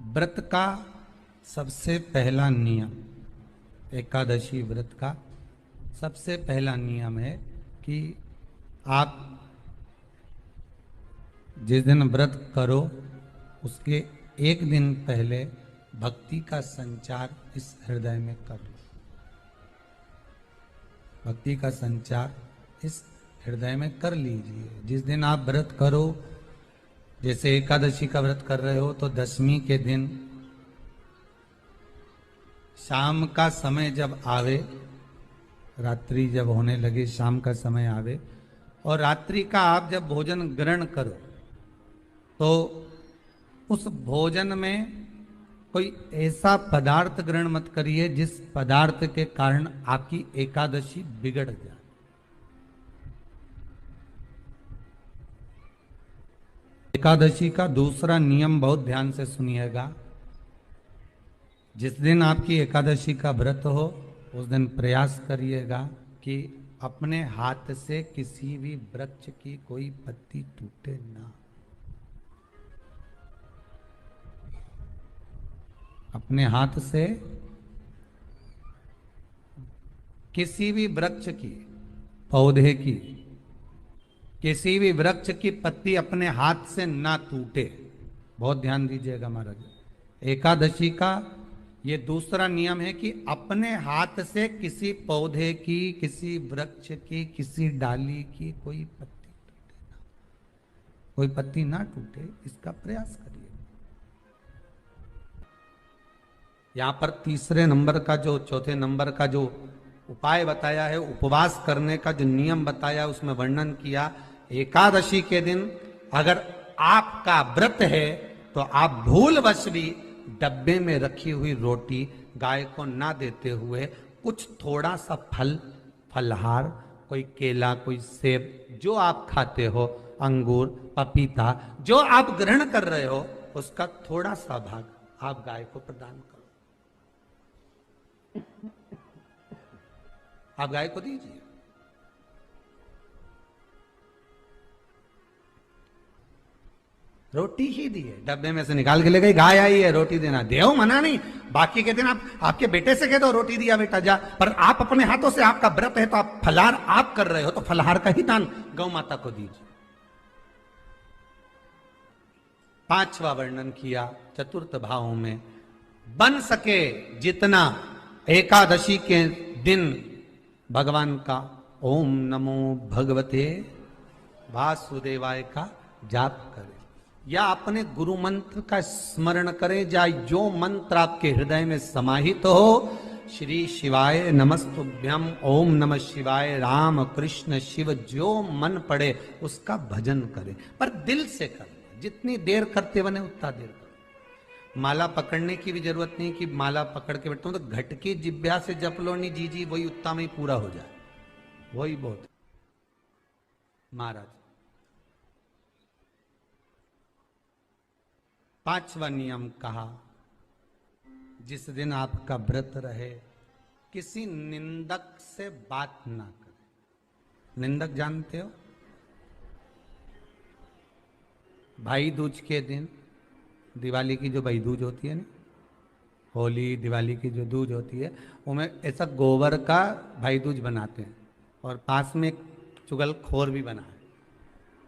व्रत का सबसे पहला नियम, एकादशी व्रत का सबसे पहला नियम है कि आप जिस दिन व्रत करो उसके एक दिन पहले भक्ति का संचार इस हृदय में कर लो। भक्ति का संचार इस हृदय में कर लीजिए। जिस दिन आप व्रत करो, जैसे एकादशी का व्रत कर रहे हो तो दशमी के दिन शाम का समय जब आवे, रात्रि जब होने लगे, शाम का समय आवे और रात्रि का आप जब भोजन ग्रहण करो तो उस भोजन में कोई ऐसा पदार्थ ग्रहण मत करिए जिस पदार्थ के कारण आपकी एकादशी बिगड़ जाए। एकादशी का दूसरा नियम बहुत ध्यान से सुनिएगा। जिस दिन आपकी एकादशी का व्रत हो उस दिन प्रयास करिएगा कि अपने हाथ से किसी भी वृक्ष की कोई पत्ती टूटे ना। अपने हाथ से किसी भी वृक्ष की, पौधे की, किसी भी वृक्ष की पत्ती अपने हाथ से ना टूटे। बहुत ध्यान दीजिएगा महाराज। एकादशी का ये दूसरा नियम है कि अपने हाथ से किसी पौधे की, किसी वृक्ष की, किसी डाली की कोई पत्ती टूटे ना, कोई पत्ती ना टूटे, इसका प्रयास करिए। यहां पर तीसरे नंबर का जो, चौथे नंबर का जो उपाय बताया है, उपवास करने का जो नियम बताया, उसमें वर्णन किया एकादशी के दिन अगर आपका व्रत है तो आप भूलवश भी डब्बे में रखी हुई रोटी गाय को ना देते हुए कुछ थोड़ा सा फल, फलहार, कोई केला, कोई सेब, जो आप खाते हो, अंगूर, पपीता, जो आप ग्रहण कर रहे हो उसका थोड़ा सा भाग आप गाय को प्रदान करो। आप गाय को दीजिए। रोटी ही दी है, डब्बे में से निकाल के ले गई, गाय आई है, रोटी देना, देव मना नहीं। बाकी के दिन आप आपके बेटे से कह दो रोटी दिया बेटा जा, पर आप अपने हाथों से, आपका व्रत है तो आप फलहार आप कर रहे हो तो फलहार का ही दान गौ माता को दीजिए। पांचवा वर्णन किया चतुर्थ भाव में, बन सके जितना एकादशी के दिन भगवान का ओम नमो भगवते वासुदेवाय का जाप करें या अपने गुरु मंत्र का स्मरण करें, या जो मंत्र आपके हृदय में समाहित हो, श्री शिवाय नमस्तुभ्यम, ओम नमः शिवाय, राम कृष्ण शिव, जो मन पड़े उसका भजन करें, पर दिल से करें। जितनी देर करते बने उतना देर करें। माला पकड़ने की भी जरूरत नहीं कि माला पकड़ के बैठता हूं तो घट की जिब्या से जप लो नहीं जी, वही उतना में ही पूरा हो जाए, वही बहुत। महाराज पांचवा नियम कहा, जिस दिन आपका व्रत रहे किसी निंदक से बात ना करें। निंदक जानते हो? भाई दूज के दिन, दिवाली की जो भाई दूज होती है ना, होली दिवाली की जो दूज होती है, उनमें ऐसा गोबर का भाई दूज बनाते हैं और पास में एक चुगलखोर भी बना है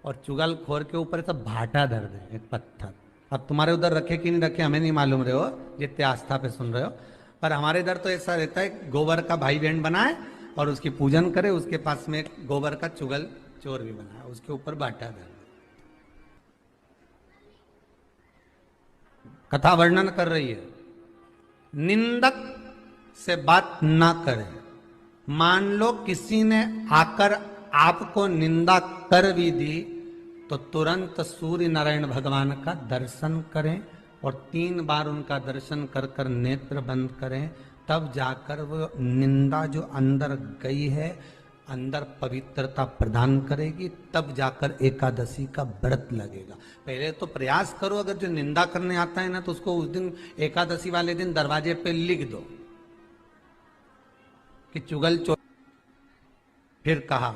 और चुगलखोर के ऊपर ऐसा भाटा धर दे, एक पत्थर। अब तुम्हारे उधर रखे कि नहीं रखे हमें नहीं मालूम रहे हो, जितने आस्था पे सुन रहे हो, पर हमारे इधर तो ऐसा रहता है, गोबर का भाई बहन बनाए और उसकी पूजन करे, उसके पास में एक गोबर का चुगल चोर भी बनाए, उसके ऊपर बाटा धर। कथा वर्णन कर रही है, निंदक से बात ना करें। मान लो किसी ने आकर आपको निंदा कर भी दी तो तुरंत सूर्य नारायण भगवान का दर्शन करें और 3 बार उनका दर्शन कर कर नेत्र बंद करें, तब जाकर वो निंदा जो अंदर गई है, अंदर पवित्रता प्रदान करेगी, तब जाकर एकादशी का व्रत लगेगा। पहले तो प्रयास करो, अगर जो निंदा करने आता है ना तो उसको उस दिन एकादशी वाले दिन दरवाजे पे लिख दो कि चुगल चोर। फिर कहा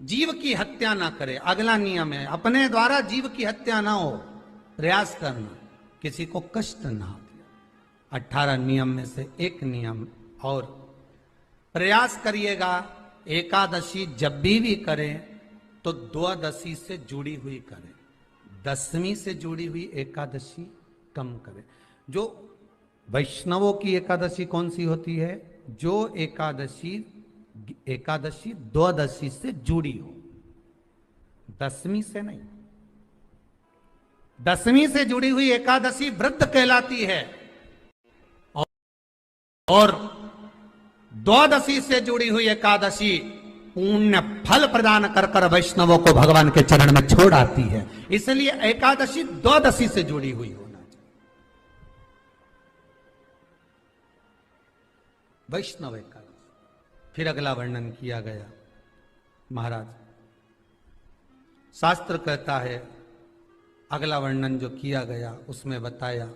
जीव की हत्या ना करे। अगला नियम है, अपने द्वारा जीव की हत्या ना हो, प्रयास करना किसी को कष्ट ना दिया। 18 नियम में से एक नियम और, प्रयास करिएगा एकादशी जब भी करें तो द्वादशी से जुड़ी हुई करें, दसवीं से जुड़ी हुई एकादशी कम करें। जो वैष्णवों की एकादशी कौन सी होती है? जो एकादशी द्वादशी से जुड़ी हो, दसवीं से नहीं। दसवीं से जुड़ी हुई एकादशी व्रत कहलाती है और द्वादशी से जुड़ी हुई एकादशी पुण्य फल प्रदान कर कर वैष्णवों को भगवान के चरण में छोड़ आती है। इसलिए एकादशी द्वादशी से जुड़ी हुई होना चाहिए। वैष्णव एकादशी। फिर अगला वर्णन किया गया। महाराज शास्त्र कहता है, अगला वर्णन जो किया गया उसमें बताया,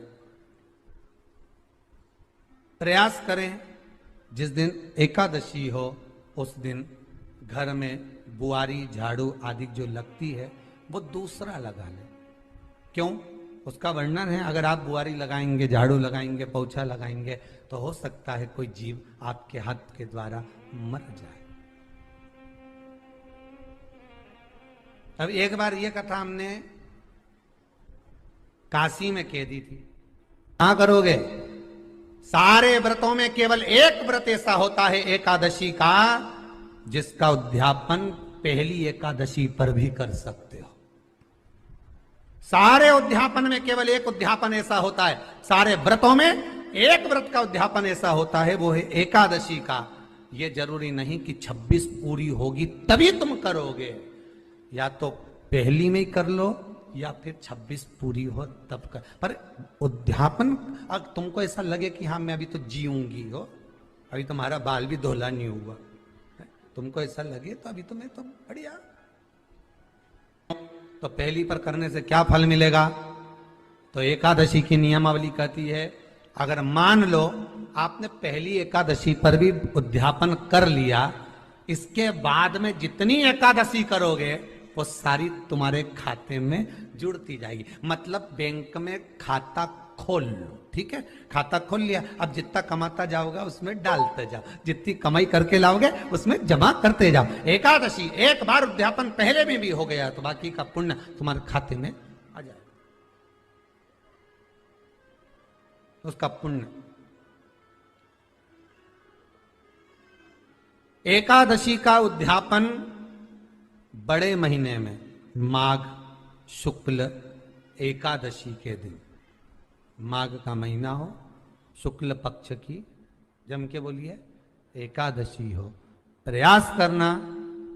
प्रयास करें जिस दिन एकादशी हो उस दिन घर में बुआरी झाड़ू आदि जो लगती है वो दूसरा लगा ले। क्यों? उसका वर्णन है, अगर आप बुआरी लगाएंगे, झाड़ू लगाएंगे, पोछा लगाएंगे तो हो सकता है कोई जीव आपके हाथ के द्वारा मर जाए। अब एक बार ये कथा हमने काशी में कह दी थी। क्या करोगे? सारे व्रतों में केवल एक व्रत ऐसा होता है एकादशी का जिसका उद्यापन पहली एकादशी पर भी कर सकते हो। सारे उद्यापन में केवल एक उद्यापन ऐसा होता है, सारे व्रतों में एक व्रत का उद्यापन ऐसा होता है, वो है एकादशी का। ये जरूरी नहीं कि 26 पूरी होगी तभी तुम करोगे, या तो पहली में ही कर लो या फिर 26 पूरी हो तब कर। पर उद्यापन, अगर तुमको ऐसा लगे कि हाँ मैं अभी तो जीऊंगी हो, अभी तुम्हारा बाल भी धोला नहीं हुआ, तुमको ऐसा लगे तो अभी तुम्हें तो बढ़िया, तो पहली पर करने से क्या फल मिलेगा? तो एकादशी की नियमावली कहती है, अगर मान लो आपने पहली एकादशी पर भी उद्यापन कर लिया, इसके बाद में जितनी एकादशी करोगे वो सारी तुम्हारे खाते में जुड़ती जाएगी। मतलब बैंक में खाता खोल लो, ठीक है? खाता खोल लिया, अब जितना कमाता जाओगा उसमें डालते जाओ, जितनी कमाई करके लाओगे उसमें जमा करते जाओ। एकादशी एक बार उद्यापन पहले में भी हो गया तो बाकी का पुण्य तुम्हारे खाते में आ जाएगा, उसका पुण्य। एकादशी का उद्यापन बड़े महीने में माघ शुक्ल एकादशी के दिन, माघ का महीना हो, शुक्ल पक्ष की, जम के बोलिए, एकादशी हो, प्रयास करना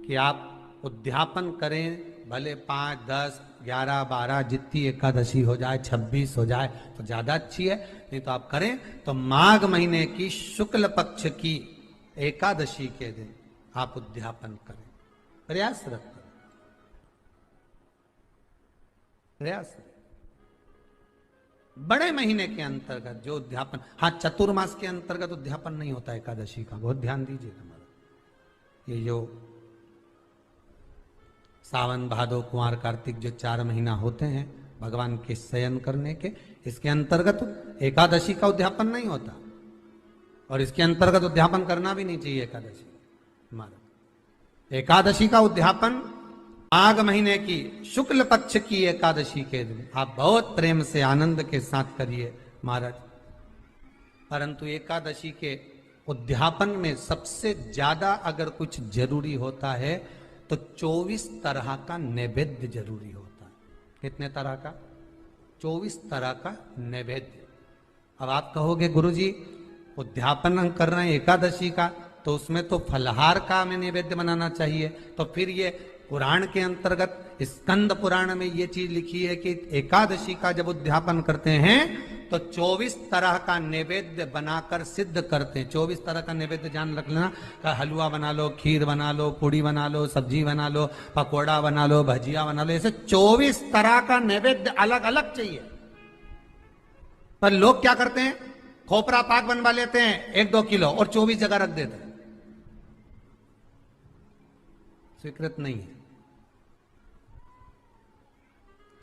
कि आप उद्यापन करें, भले 5, 10, 11, 12 जितनी एकादशी हो जाए, 26 हो जाए तो ज्यादा अच्छी है, नहीं तो आप करें तो माघ महीने की शुक्ल पक्ष की एकादशी के दिन आप उद्यापन करें। प्रयासरत करें, प्रयास। बड़े महीने के अंतर्गत जो उद्यापन, हाँ चतुर्मास के अंतर्गत उद्यापन नहीं होता एकादशी का, बहुत ध्यान दीजिए हमारा। ये जो सावन भादो कुंवर कार्तिक जो 4 महीना होते हैं भगवान के शयन करने के, इसके अंतर्गत एकादशी का उद्यापन नहीं होता और इसके अंतर्गत उद्यापन करना भी नहीं चाहिए एकादशी हमारा। एकादशी का उद्यापन माघ महीने की शुक्ल पक्ष की एकादशी के दिन आप बहुत प्रेम से आनंद के साथ करिए महाराज। परंतु एकादशी के उद्यापन में सबसे ज्यादा अगर कुछ जरूरी होता है तो 24 तरह का नैवेद्य जरूरी होता है। कितने तरह का? 24 तरह का नैवेद्य। अब आप कहोगे गुरुजी उद्यापन हम कर रहे हैं एकादशी का, तो उसमें तो फलहार का हमें नैवेद्य बनाना चाहिए। तो फिर ये पुराण के अंतर्गत स्कंद पुराण में ये चीज लिखी है कि एकादशी का जब उद्यापन करते हैं तो 24 तरह का नैवेद्य बनाकर सिद्ध करते हैं। 24 तरह का नैवेद्य जान रख लेना, हलवा बना लो, खीर बना लो, पूड़ी बना लो, सब्जी बना लो, पकौड़ा बना लो, भजिया बना लो, ऐसे 24 तरह का नैवेद्य अलग अलग चाहिए। पर लोग क्या करते हैं, खोपरा पाक बनवा लेते हैं 1-2 किलो और 24 जगह रख देते हैं। स्वीकृत नहीं है।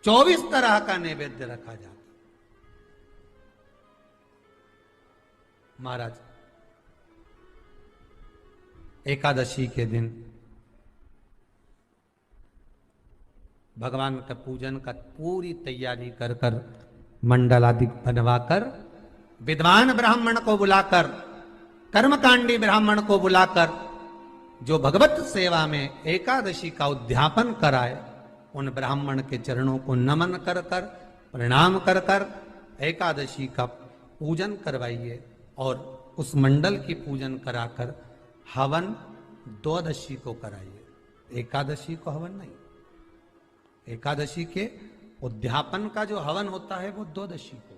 24 तरह का नैवेद्य रखा जाता। महाराज एकादशी के दिन भगवान का पूजन का पूरी तैयारी कर कर मंडल आदि बनवाकर विद्वान ब्राह्मण को बुलाकर कर्मकांडी ब्राह्मण को बुलाकर जो भगवत सेवा में एकादशी का उद्यापन कराए उन ब्राह्मण के चरणों को नमन कर कर प्रणाम कर कर एकादशी का पूजन करवाइए और उस मंडल की पूजन कराकर हवन द्वादशी को कराइए। एकादशी को हवन नहीं, एकादशी के उद्यापन का जो हवन होता है वो द्वादशी को।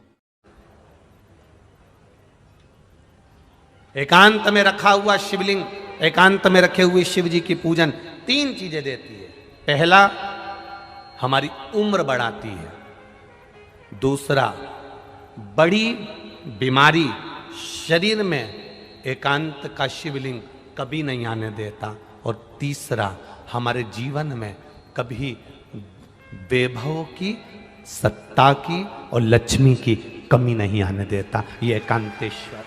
एकांत में रखा हुआ शिवलिंग, एकांत में रखे हुए शिव जी की पूजन 3 चीजें देती है। पहला, हमारी उम्र बढ़ाती है। दूसरा, बड़ी बीमारी शरीर में एकांत का शिवलिंग कभी नहीं आने देता। और तीसरा, हमारे जीवन में कभी वैभव की, सत्ता की और लक्ष्मी की कमी नहीं आने देता। ये एकांतेश्वर।